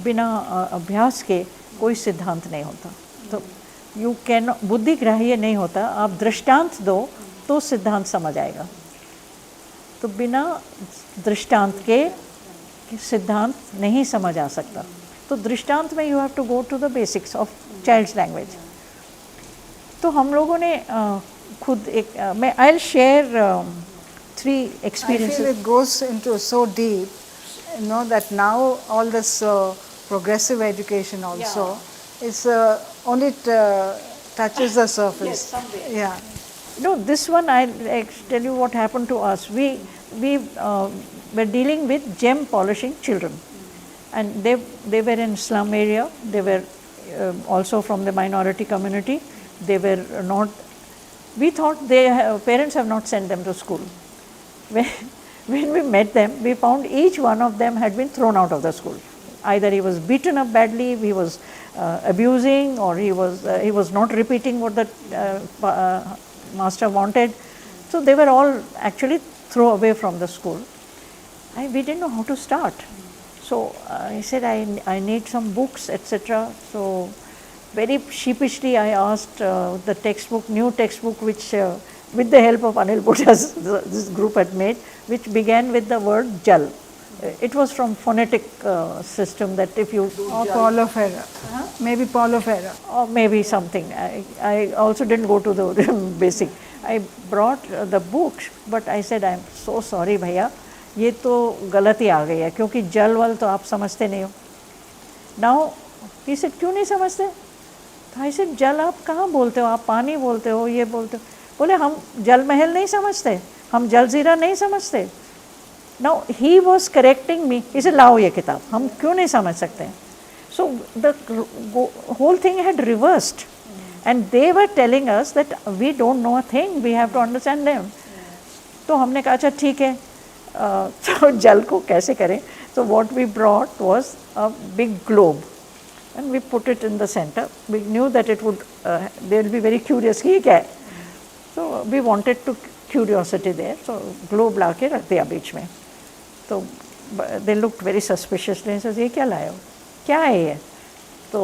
बिना अभ्यास के कोई सिद्धांत नहीं होता। तो यू कैन, बुद्धिग्राह्य नहीं होता, आप दृष्टांत दो तो सिद्धांत समझ आएगा। तो बिना दृष्टांत के सिद्धांत नहीं समझ आ सकता। तो दृष्टांत में you have to go to the basics of child's language. तो हम लोगों ने खुद एक मैं I will share 3 experiences. I feel it goes into so deep, you know, that now all this progressive education also is only touches the surface. Yes, somewhere. Yeah. No, this one I tell you what happened to us. We were dealing with gem polishing children, and they were in slum area. They were also from the minority community. They were not. We thought parents have not sent them to school. When we met them, we found each one of them had been thrown out of the school. Either he was beaten up badly, he was abusing, or he was not repeating what the master wanted. So they were all actually thrown away from the school. We didn't know how to start. So I said, I need some books, etc. So very sheepishly I asked the textbook, new textbook, which with the help of Anil Bhutta's this group had made, which began with the word jal. It was from phonetic system that if you Or Paul of Error. Maybe Paul of Error. or maybe something. I also didn't go to the basic. I brought the books, but I said, I'm so sorry भैया, ये तो गलती आ गई है, क्योंकि जल वल तो आप समझते नहीं हो। Now he said, क्यों नहीं समझते? तो I said, जल आप कहाँ बोलते हो, आप पानी बोलते हो, ये बोलते हो। बोले हम जल महल नहीं समझते, हम जल जीरा नहीं समझते। Now he was correcting me. He said, लाओ ये किताब, हम क्यों नहीं समझ सकते? So the whole thing had reversed, and they were telling us that we don't know a thing, we have to understand them. तो हमने कहा अच्छा ठीक है, तो जल को कैसे करें? So what we brought was a big globe, and we put it in the center. We knew that it would, they will be very curious कि ये क्या है? So we wanted to curiosity there. So globe ला के रख दिया बीच में. तो they looked very suspiciously and said, ये क्या लाए हो? क्या है ये? तो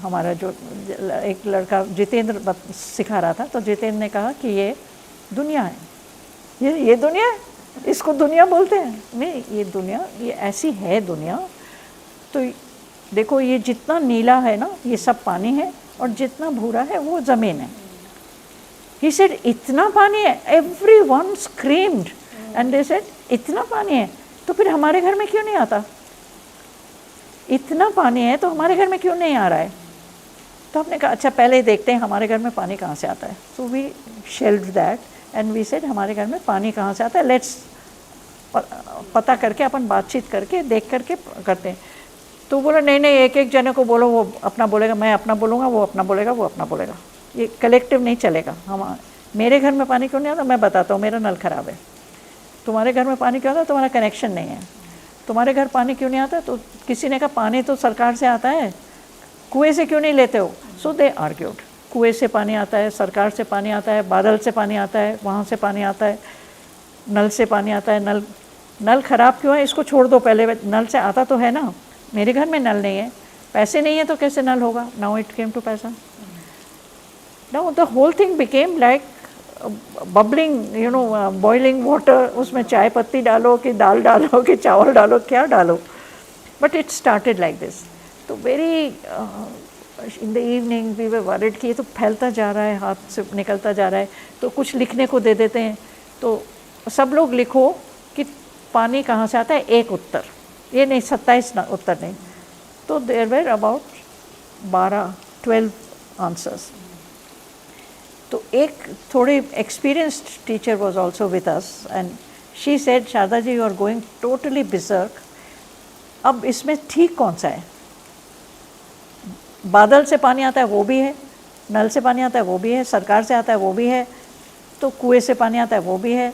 हमारा जो एक लड़का जितेंद्र सिखा रहा था, तो जितेंद्र ने कहा कि ये दुनिया है। ये दुनिया है, इसको दुनिया बोलते हैं। नहीं, ये दुनिया, ये ऐसी है दुनिया। तो देखो ये जितना नीला है ना, ये सब पानी है, और जितना भूरा है वो ज़मीन है। He said, इतना पानी है? Everyone screamed and they said, इतना पानी है तो फिर हमारे घर में क्यों नहीं आता? इतना पानी है तो हमारे घर में क्यों नहीं आ रहा है? तो हमने कहा अच्छा पहले देखते हैं हमारे घर में पानी कहाँ से आता है। So we shelved that and we said हमारे घर में पानी कहाँ से आता है, लेट्स पता करके अपन बातचीत करके देख करके करते हैं। तो बोला नहीं नहीं, एक एक जने को बोलो, वो अपना बोलेगा, मैं अपना बोलूँगा, वो अपना बोलेगा, वो अपना बोलेगा, ये कलेक्टिव नहीं चलेगा। हम मेरे घर में पानी क्यों नहीं आता? मैं बताता हूँ, मेरा नल ख़राब है। तुम्हारे घर में पानी क्यों आता? तुम्हारा कनेक्शन नहीं है। तुम्हारे घर पानी क्यों नहीं आता? तो किसी ने कहा पानी तो सरकार से आता है, कुएं से क्यों नहीं लेते हो? सो दे आर्ग्यूड, कुएं से पानी आता है, सरकार से पानी आता है, बादल से पानी आता है, वहाँ से पानी आता है, नल से पानी आता है। नल ख़राब क्यों है? इसको छोड़ दो, पहले नल से आता तो है ना। मेरे घर में नल नहीं है, पैसे नहीं है तो कैसे नल होगा? नाउ इट केम टू पैसा। Now the whole thing became like bubbling, you know, boiling water. उसमें चाय पत्ती डालो कि दाल डालो कि चावल डालो, क्या डालो, but it started like this. तो very in the evening we were worried कि ये तो फैलता जा रहा है, हाथ से निकलता जा रहा है। तो कुछ लिखने को दे देते हैं, तो सब लोग लिखो कि पानी कहाँ से आता है, एक उत्तर, ये नहीं 27 उत्तर नहीं। तो देयर वेर अबाउट 12 आंसर्स। तो एक थोड़ी experienced teacher was also with us and she said, Sharda ji you are going totally berserk. अब इसमें ठीक कौन सा है? बादल से पानी आता है वो भी है, नल से पानी आता है वो भी है, सरकार से आता है वो भी है, तो कुएं से पानी आता है वो भी है।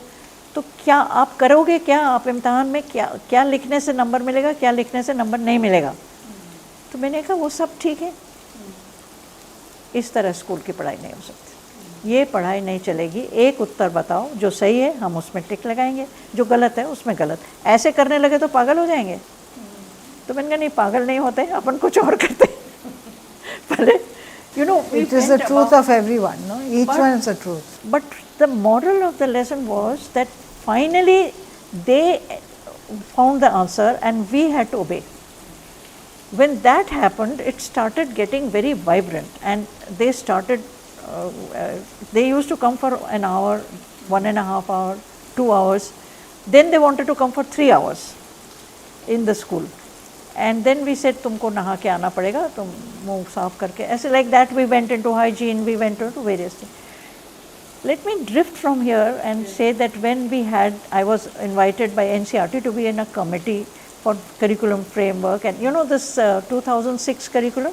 तो क्या आप करोगे? क्या आप इम्तहान में क्या लिखने से नंबर मिलेगा, क्या लिखने से नंबर नहीं मिलेगा? तो मैंने कहा वो सब ठीक है, इस तरह स्कूल की पढ़ाई नहीं हो सकती। ये पढ़ाई नहीं चलेगी, एक उत्तर बताओ जो सही है हम उसमें टिक लगाएंगे, जो गलत है उसमें गलत। ऐसे करने लगे तो पागल हो जाएंगे। तो मैंने कहा नहीं, पागल नहीं होते, अपन कुछ और करते। पहले it is the truth of everyone, no? Each one is the truth. But the moral of the lesson was that finally they found the answer and we had to obey. When that happened, it started getting very vibrant, and they started, they used to come for an hour, 1.5 hour, 2 hours. Then they wanted to come for 3 hours in the school. And then we said, तुमको नहा के आना पड़ेगा, तुम मुंह साफ करके, ऐसे like that we went into hygiene, we went into various things. Let me drift from here and say that when we had, I was invited by NCERT to be in a committee for curriculum framework, and this 2006 curriculum,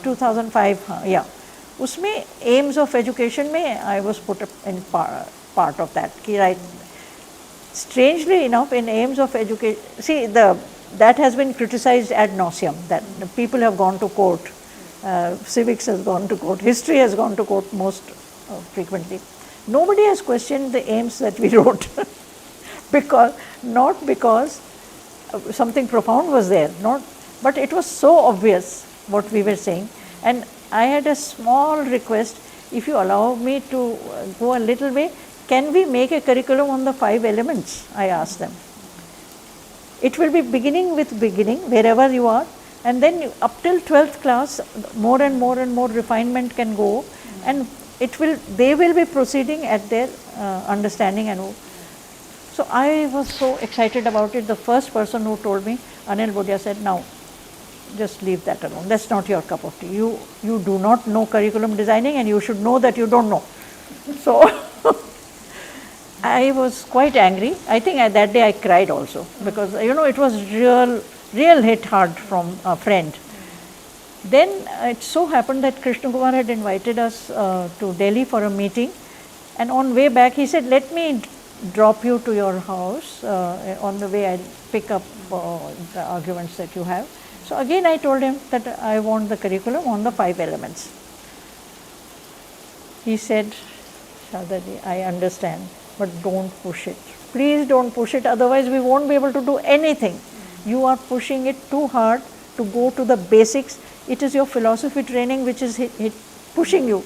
2005, yeah, उसमें aims of education में I was put up in part of that. Right? Strangely enough, in aims of education, see that has been criticized ad nauseum, that the people have gone to court, civics has gone to court, history has gone to court most frequently. Nobody has questioned the aims that we wrote, not because something profound was there, but it was so obvious what we were saying. And I had a small request, if you allow me to go a little way, can we make a curriculum on the 5 elements? I asked them. It will be beginning with beginning, wherever you are, and then up till 12th class, more and more and more refinement can go, and they will be proceeding at their understanding. And so I was so excited about it. The first person who told me, Anil Bodia, said, now just leave that alone, that's not your cup of tea. You do not know curriculum designing, and you should know that you don't know. So I was quite angry. I think that day I cried also, because it was real hit hard from a friend. Then it so happened that Krishna Kumar had invited us to Delhi for a meeting, and on way back he said, let me drop you to your house. On the way I'll pick up the arguments that you have. So again I told him that I want the curriculum on the 5 elements. He said, Sharadaji, I understand, but don't push it. Please don't push it, otherwise we won't be able to do anything. You are pushing it too hard to go to the basics. It is your philosophy training which is pushing you.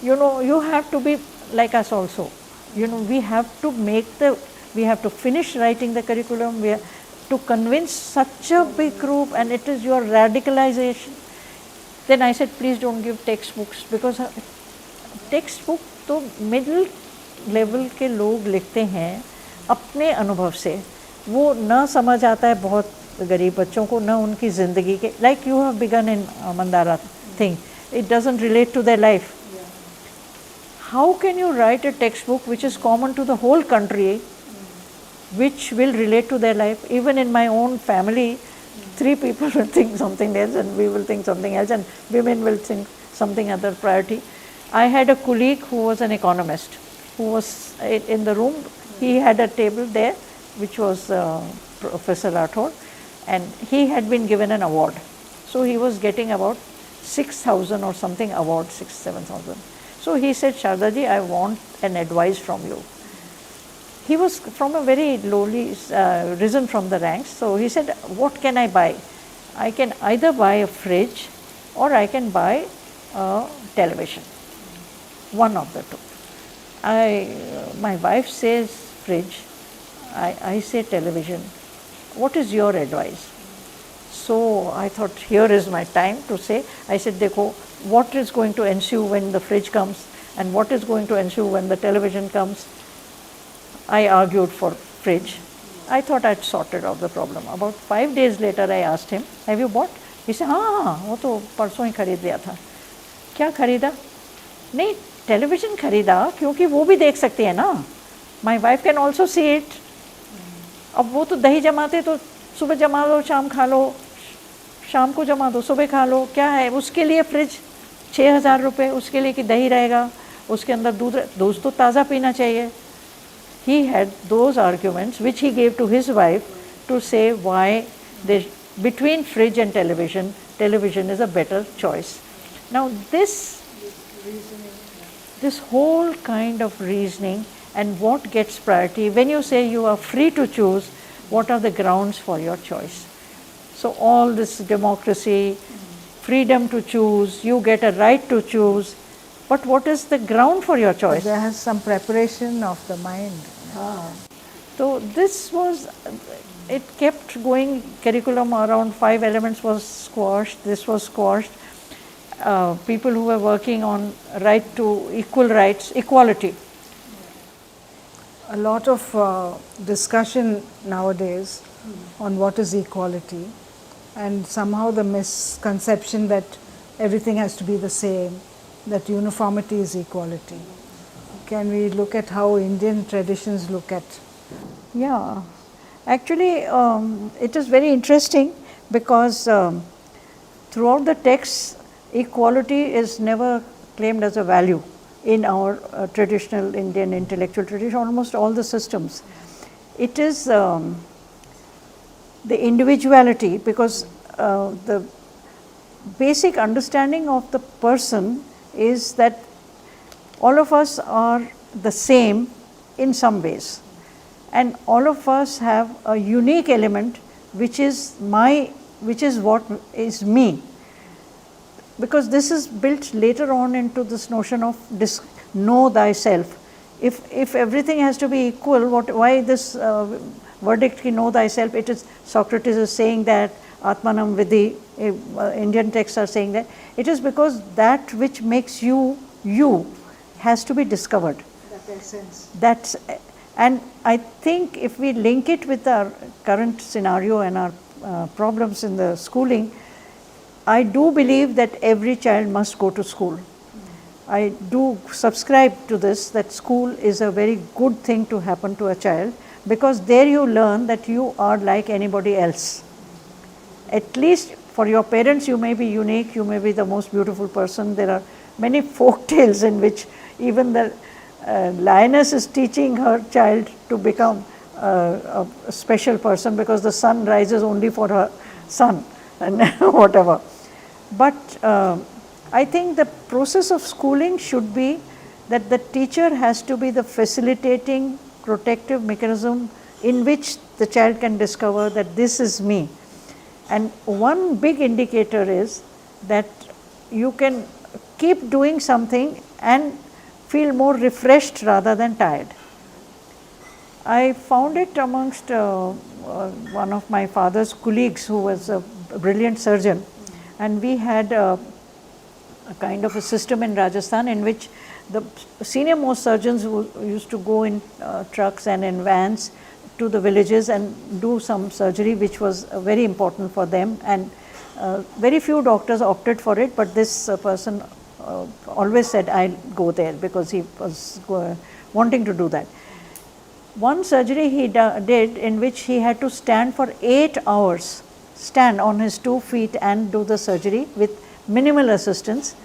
You have to be like us also. We have to finish writing the curriculum. We have to convince such a big group, and it is your radicalization. Then I said, please don't give textbooks, because textbook तो middle level के लोग लिखते हैं अपने अनुभव से, वो न समझ आता है बहुत गरीब बच्चों को, न उनकी ज़िंदगी के, like you have begun in Mandara thing, it doesn't relate to their life. How can you write a textbook which is common to the whole country, which will relate to their life? Even in my own family, 3 people will think something else, and we will think something else, and women will think something other priority. I had a colleague who was an economist, who was in the room. He had a table there, which was Professor Rathod, and he had been given an award. So he was getting about 6,000 or something award, 6,000-7,000. So he said, Sharadaji, I want an advice from you. He was from a very lowly, risen from the ranks. So he said, what can I buy? I can either buy a fridge or I can buy a television. One of the two. My wife says fridge, I say television. What is your advice? So I thought, here is my time to say. I said, Dekho, what is going to ensue when the fridge comes, and what is going to ensue when the television comes? I argued for fridge. I thought I'd sorted out the problem. About 5 days later, I asked him, have you bought? He said, हाँ, वो तो परसों ही खरीद लिया था. क्या खरीदा? नहीं, television खरीदा, क्योंकि वो भी देख सकती है ना. My wife can also see it. अब वो तो दही जमाते तो सुबह जमा लो, शाम खा लो, शाम को जमा दो, सुबह खा लो, क्या है उसके लिए फ्रिज 6,000 रुपये, उसके लिए कि दही रहेगा, उसके अंदर दूध तो ताज़ा पीना चाहिए. He had those arguments which he gave to his wife to say why between fridge and television is a better choice. Now this this whole kind of reasoning and what gets priority. When you say you are free to choose, what are the grounds for your choice? So all this democracy, freedom to choose, you get a right to choose, but what is the ground for your choice? There has some preparation of the mind. So this was, it kept going, curriculum around 5 elements was squashed, this was squashed. People who were working on right to equal rights, equality. A lot of discussion nowadays on what is equality, and somehow the misconception that everything has to be the same, that uniformity is equality. Can we look at how Indian traditions look at? Yeah, actually it is very interesting because throughout the texts, equality is never claimed as a value in our traditional Indian intellectual tradition, almost all the systems. It is the individuality, because the basic understanding of the person is that all of us are the same in some ways, and all of us have a unique element which is what is me, because this is built later on into this notion of know thyself. If everything has to be equal, why this verdict ki know thyself? It is Socrates is saying that, Atmanam Vidhi, Indian texts are saying that. It is because that which makes you has to be discovered. That essence. That's, and I think if we link it with our current scenario and our problems in the schooling, I do believe that every child must go to school. I do subscribe to this, that school is a very good thing to happen to a child, because there you learn that you are like anybody else. At least for your parents you may be unique, you may be the most beautiful person. There are many folk tales in which even the lioness is teaching her child to become a special person because the sun rises only for her son and whatever. But I think the process of schooling should be that the teacher has to be the facilitating protective mechanism in which the child can discover that this is me. And one big indicator is that you can keep doing something and feel more refreshed rather than tired. I found it amongst one of my father's colleagues who was a brilliant surgeon, and we had a kind of a system in Rajasthan in which the senior most surgeons who used to go in trucks and in vans to the villages and do some surgery which was very important for them, and very few doctors opted for it, but this person always said I'll go there because he was wanting to do that. One surgery he did in which he had to stand for 8 hours, stand on his 2 feet and do the surgery with minimal assistance,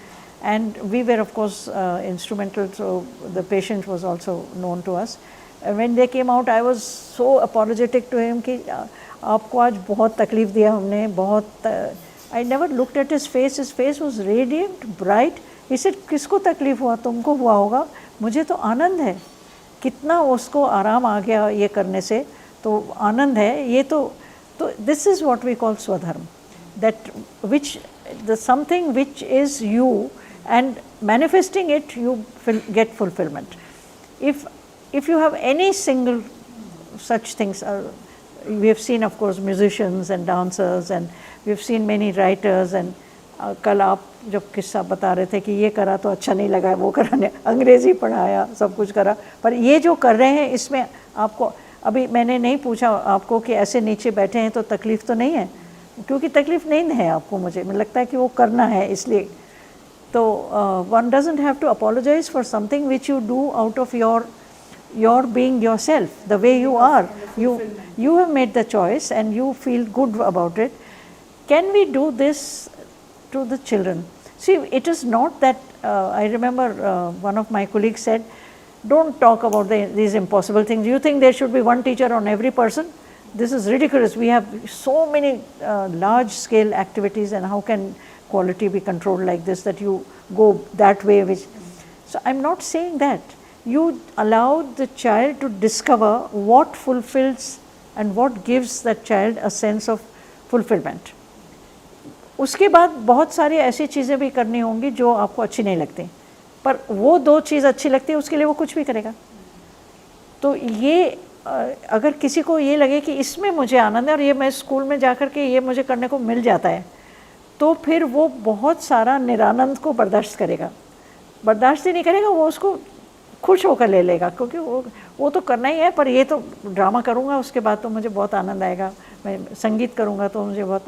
and we were of course instrumental, so the patient was also known to us. And when they came out, I was so apologetic to him कि आपको आज बहुत तकलीफ दिया हमने, बहुत I never looked at his face was radiant, bright. He said किसको तकलीफ हुआ, तुमको हुआ होगा, मुझे तो आनंद है, कितना उसको आराम आ गया ये करने से, तो आनंद है ये तो this is what we call swadharma, that which the something which is you, and manifesting it you get fulfillment. If you have any single such things, we have seen of course musicians and dancers, and we have seen many writers, and कल आप जब किस्सा बता रहे थे कि ये करा तो अच्छा नहीं लगा, वो कराने अंग्रेज़ी पढ़ाया, सब कुछ करा, पर ये जो कर रहे हैं इसमें आपको, अभी मैंने नहीं पूछा आपको कि ऐसे नीचे बैठे हैं तो तकलीफ़ तो नहीं है, क्योंकि तकलीफ़ नहीं है आपको, मुझे लगता है कि वो करना है इसलिए. तो one doesn't have to apologize for something which you do out of your being yourself, the way you are. You have made the choice and you feel good about it. Can we do this to the children? See, it is not that, I remember one of my colleagues said, don't talk about these impossible things. You think there should be one teacher on every person? This is ridiculous. We have so many large scale activities, and how can quality be controlled like this, that you go that way? So I am not saying that. You allow the child to discover what fulfills and what gives that child a sense of fulfillment. उसके बाद बहुत सारी ऐसी चीज़ें भी करनी होंगी जो आपको अच्छी नहीं लगती, पर वो 2 चीज़ अच्छी लगती है उसके लिए वो कुछ भी करेगा. तो ये अगर किसी को ये लगे कि इसमें मुझे आनंद है और ये मैं स्कूल में जाकर के ये मुझे करने को मिल जाता है, तो फिर वो बहुत सारा निरानंद को बर्दाश्त करेगा. बर्दाश्त ही नहीं करेगा, वो उसको खुश होकर ले लेगा, क्योंकि वो तो करना ही है, पर ये तो ड्रामा करूँगा उसके बाद तो मुझे बहुत आनंद आएगा, मैं संगीत करूँगा तो मुझे बहुत.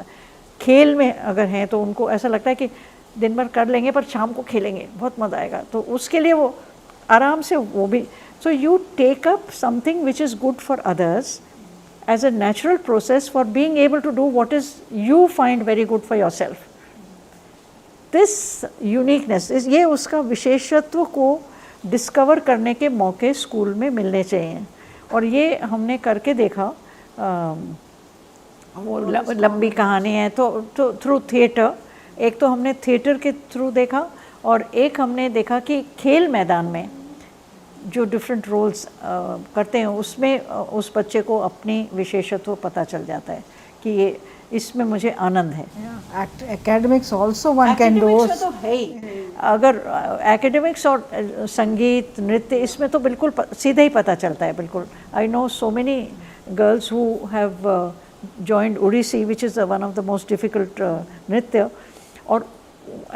खेल में अगर हैं तो उनको ऐसा लगता है कि दिन भर कर लेंगे पर शाम को खेलेंगे, बहुत मज़ा आएगा, तो उसके लिए वो आराम से वो भी. So you take up something which is good for others as a natural process for being able to do what is you find very good for yourself. This uniqueness is ये उसका विशेषत्व को डिस्कवर करने के मौके school में मिलने चाहिए. और ये हमने करके देखा. वो लंबी कहानी है, तो थ्रू थिएटर, एक तो हमने थिएटर के थ्रू देखा और एक हमने देखा कि खेल मैदान में जो डिफरेंट रोल्स करते हैं उसमें उस बच्चे को अपनी विशेषत्व पता चल जाता है कि ये इसमें मुझे आनंद है. Academics also one can do. तो है ही, अगर एकेडमिक्स और संगीत नृत्य इसमें तो बिल्कुल सीधे ही पता चलता है. बिल्कुल. I know so many girls who have joined Odissi, which is one of the most difficult नृत्य, और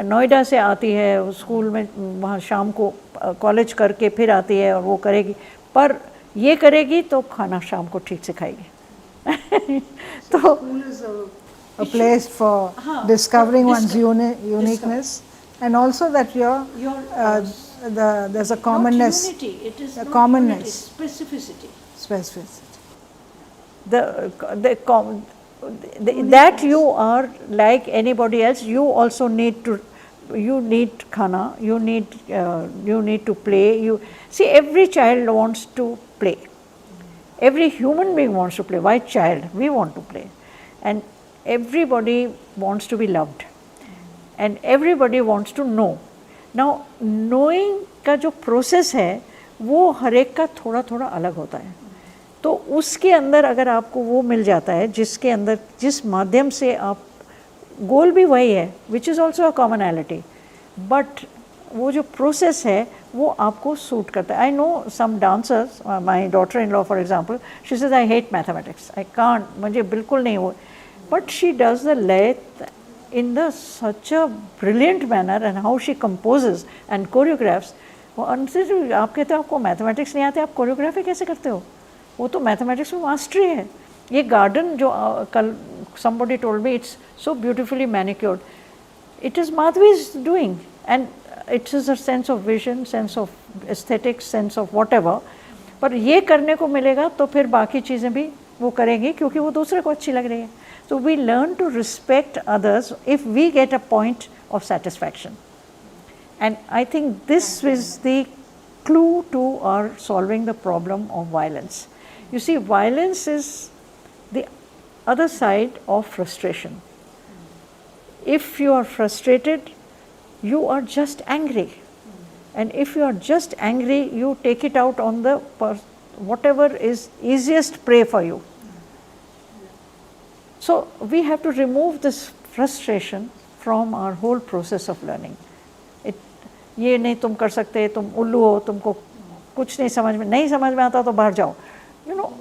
नोएडा से आती है स्कूल में, वहाँ शाम को कॉलेज करके फिर आती है और वो करेगी, पर ये करेगी तो खाना शाम को ठीक से खाएगी. तो a place for discovering one's uniqueness, and also that there's a commonness. Not unity, it is a not commonness. Unity, specificity. That you are like anybody else. You also need to. You need khana. You need to play. You see, every child wants to play. Every human being wants to play. Why child? We want to play, and everybody wants to be loved, and everybody wants to know. Now, knowing का जो process है वो हर एक का थोड़ा थोड़ा अलग होता है. तो उसके अंदर अगर आपको वो मिल जाता है जिसके अंदर जिस माध्यम से आप, गोल भी वही है, which is also a commonality, but वो जो प्रोसेस है वो आपको सूट करता है. I know some dancers, my daughter in law for example, she says I hate mathematics, I can't, मुझे बिल्कुल नहीं वो, बट शी डज द लय in the such a brilliant manner, and how she composes and choreographs. वो अनसे आप कहते हो आपको मैथमेटिक्स नहीं आते, आप कोरियोग्राफी कैसे करते हो? वो तो मैथमेटिक्स में मास्टरी है. ये गार्डन जो कल somebody told me, it's so beautifully manicured. It is Madhavi's doing, and it is a sense of vision, sense of aesthetics, sense of whatever. पर ये करने को मिलेगा तो फिर बाकी चीज़ें भी वो करेंगी क्योंकि वो दूसरे को अच्छी लग रही है. So we learn to respect others if we get a point of satisfaction. And I think this is the clue to our solving the problem of violence. You see, violence is the other side of frustration. If you are frustrated, you are just angry. And if you are just angry, you take it out on the whatever is easiest prey for you. So we have to remove this frustration from our whole process of learning. ये नहीं तुम कर सकते, तुम उल्लू हो, तुमको कुछ नहीं समझ में आता तो बाहर जाओ. You know,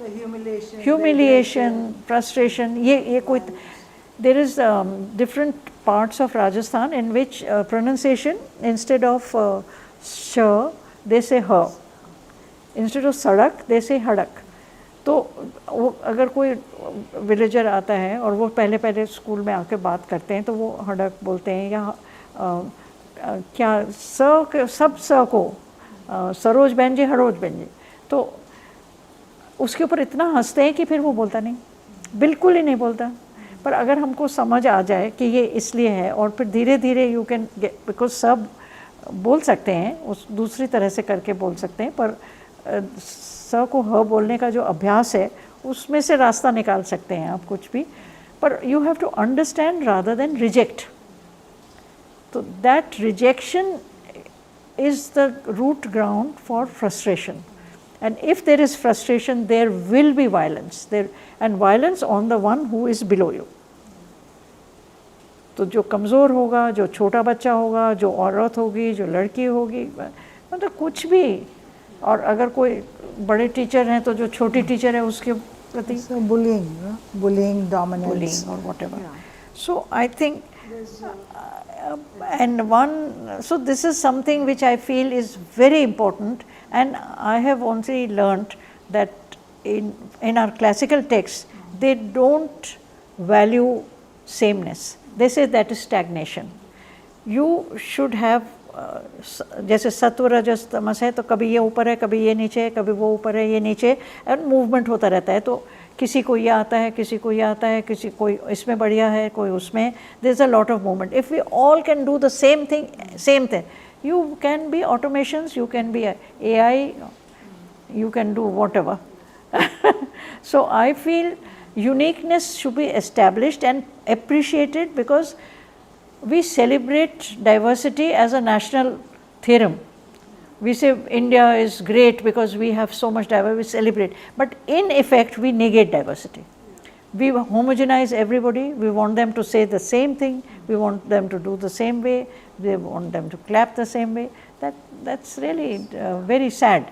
humiliation, frustration. ये कोई, there is different parts of Rajasthan in which pronunciation, instead of sh, they say h. Instead of sadak, they say hadak. तो वो अगर कोई विलेजर आता है और वो पहले स्कूल में आके बात करते हैं तो वो हड़क बोलते हैं, या क्या सब को सरोज बहन जी, हरोज बहन जी, तो उसके ऊपर इतना हंसते हैं कि फिर वो बोलता नहीं, बिल्कुल ही नहीं बोलता. पर अगर हमको समझ आ जाए कि ये इसलिए है, और फिर धीरे धीरे यू कैन गेट, बिकॉज सब बोल सकते हैं, उस दूसरी तरह से करके बोल सकते हैं, पर स को ह बोलने का जो अभ्यास है उसमें से रास्ता निकाल सकते हैं आप कुछ भी. पर you have to understand rather than reject. तो that rejection is the root ground for frustration. And if there is frustration, there will be violence. And violence on the one who is below you. तो जो कमज़ोर होगा, जो छोटा बच्चा होगा, जो औरत होगी, जो लड़की होगी, मतलब कुछ भी. और अगर कोई बड़े टीचर हैं तो जो छोटी टीचर है उसके प्रति bullying, dominance, or whatever. So I think, so this is something which I feel is very important, and I have only learnt that in our classical texts they don't value sameness. They say that is stagnation. You should have जैसे सत्व रजस तमस है तो कभी ये ऊपर है, कभी ये नीचे है, कभी वो ऊपर है, ये नीचे, और मूवमेंट होता रहता है. तो किसी को ये आता है, किसी को ये आता है, किसी कोई इसमें बढ़िया है, कोई उसमें. There is a lot of movement. If we all can do the same thing, you can be automations, you can be AI, you can do whatever. So I feel uniqueness should be established and appreciated, because we celebrate diversity as a national theorem. We say India is great because we have so much diversity, we celebrate. But in effect, we negate diversity. We homogenize everybody, we want them to say the same thing, we want them to do the same way, we want them to clap the same way. That's really very sad.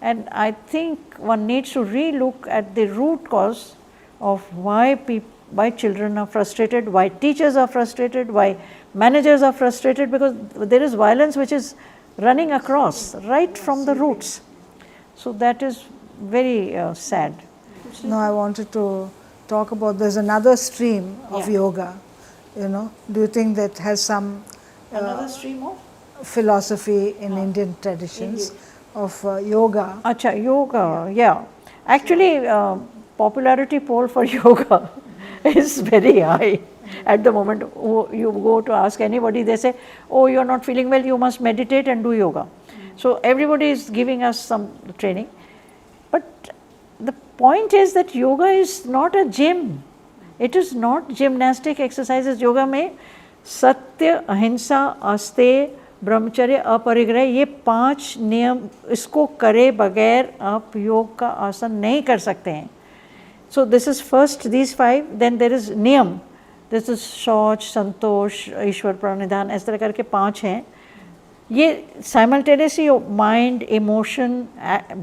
And I think one needs to re-look at the root cause of why children are frustrated, why teachers are frustrated, why managers are frustrated, because there is violence which is running across right from the roots. So that is very sad. No, I wanted to talk about, there's another stream of yoga, do you think that has some another stream of philosophy in Indian traditions of yoga? Acha, yoga, yeah. Actually, popularity poll for yoga is very high at the moment. You go to ask anybody, they say, oh, you're not feeling well, you must meditate and do yoga. So everybody is giving us some training. But the point is that yoga is not a gym. It is not gymnastic exercises. Yoga में सत्य, अहिंसा, आस्तेय, ब्रह्मचर्य, अपरिग्रह, ये 5 नियम, इसको करे बगैर आप योग का आसन नहीं कर सकते हैं. So this is first these 5, then there is niyam. This is शौच, संतोष, ईश्वर प्रणिधान, इस तरह करके 5 हैं. ये simultaneously your mind, emotion,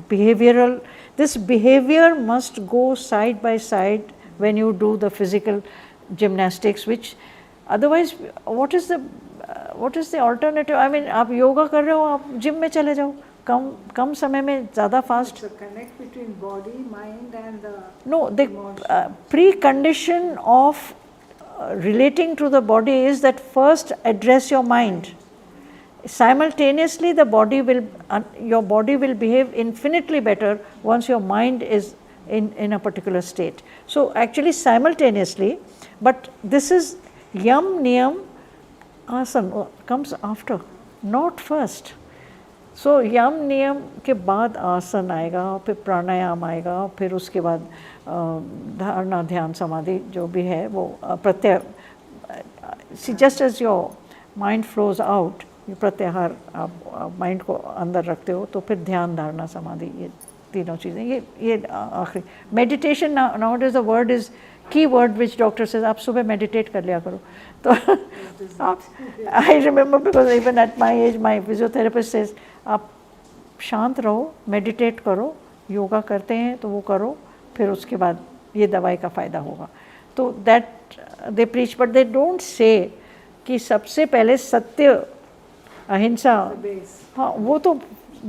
behavioral, this behavior must go side by side when you do the physical gymnastics, which otherwise what is the alternative? I mean, आप योगा कर रहे हो, आप जिम में चले जाओ, कम समय में ज़्यादा fast. It's a connect between body, mind and the precondition of relating to the body is that first address your mind. Simultaneously your body will behave infinitely better once your mind is in a particular state. So actually simultaneously, but this is yam, niyam, asana comes after, not first. So यम नियम के बाद आसन आएगा, फिर प्राणायाम आएगा, फिर उसके बाद धारणा, ध्यान, समाधि जो भी है वो प्रत्यय. See, just as your mind flows out, you प्रत्याहार, आप माइंड को अंदर रखते हो, तो फिर ध्यान, धारणा, समाधि, ये तीनों चीज़ें, ये आखिरी. Meditation nowadays the word is key word which doctor says, आप सुबह मेडिटेट कर लिया करो. तो I remember, because even at my age my physiotherapist says, आप शांत रहो, मेडिटेट करो, योगा करते हैं तो वो करो, फिर उसके बाद ये दवाई का फ़ायदा होगा. तो that they preach, but they don't say कि सबसे पहले सत्य, अहिंसा, हाँ वो तो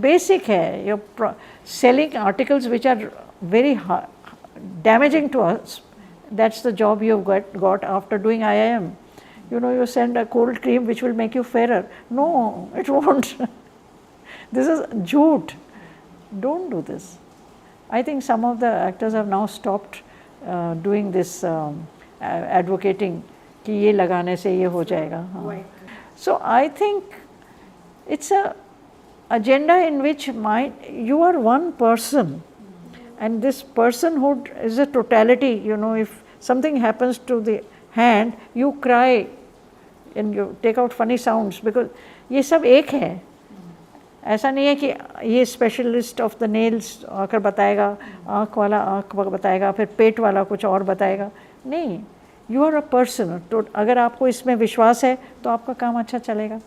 बेसिक है. Your selling articles which are very damaging to us, that's the job you've got after doing IIM. You send a cold cream which will make you fairer. No, it won't. This is jhoot. Don't do this. I think some of the actors have now stopped doing this advocating कि ये लगाने से ये हो जाएगा. So I think it's a agenda in which you are one person, and this personhood is a totality. If something happens to the hand, you cry and you take out funny sounds because ये सब एक है. ऐसा नहीं है कि ये specialist of the nails आकर बताएगा, आँख वाला आँख बताएगा, फिर पेट वाला कुछ और बताएगा, नहीं, यू आर अ पर्सन। तो अगर आपको इसमें विश्वास है तो आपका काम अच्छा चलेगा।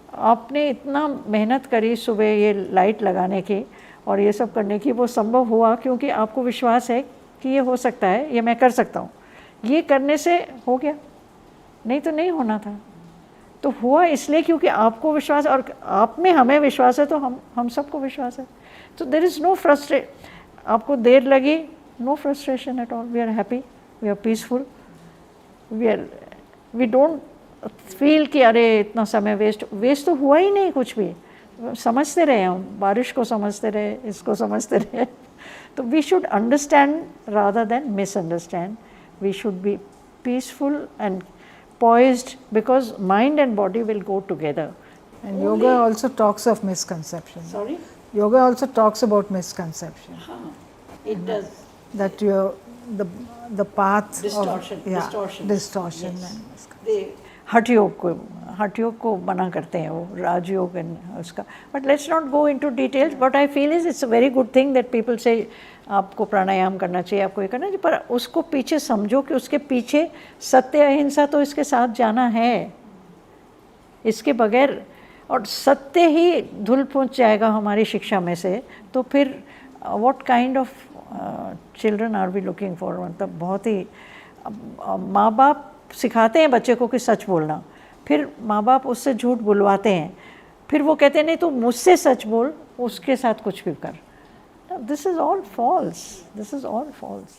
आपने इतना मेहनत करी सुबह ये लाइट लगाने की और ये सब करने की, वो संभव हुआ क्योंकि आपको विश्वास है कि ये हो सकता है, ये मैं कर सकता हूँ, ये करने से हो गया, नहीं तो नहीं होना था। तो हुआ इसलिए क्योंकि आपको विश्वास, और आप में हमें विश्वास है, तो हम सबको विश्वास है। तो देयर इज़ नो आपको देर लगी, no frustration at all, we are happy, we are peaceful, we don't feel कि अरे इतना समय वेस्ट तो हुआ ही नहीं कुछ भी। समझते रहे हम, बारिश को समझते रहे, इसको समझते रहे। तो we should understand rather than misunderstand, we should be peaceful and poised, because mind and body will go together. And yoga also talks of misconception. Sorry? Yoga also talks about misconception. It does. That the path Distortion. of Distortion. distortion Yes. and misconception. They हठ योग को मना करते हैं वो, राजयोग and उसका। But let's not go into details, but I feel is it's a very good thing that people से आपको प्राणायाम करना चाहिए, आपको ये करना चाहिए, पर उसको पीछे समझो कि उसके पीछे सत्य अहिंसा तो इसके साथ जाना है, इसके बगैर, और सत्य ही धुल पहुँच जाएगा हमारी शिक्षा में से, तो फिर what kind of children are we looking for. मतलब बहुत ही माँ बाप सिखाते हैं बच्चे को कि सच बोलना, फिर माँ बाप उससे झूठ बुलवाते हैं, फिर वो कहते हैं नहीं तू मुझसे सच बोल, उसके साथ कुछ भी कर। This is all false, this is all false.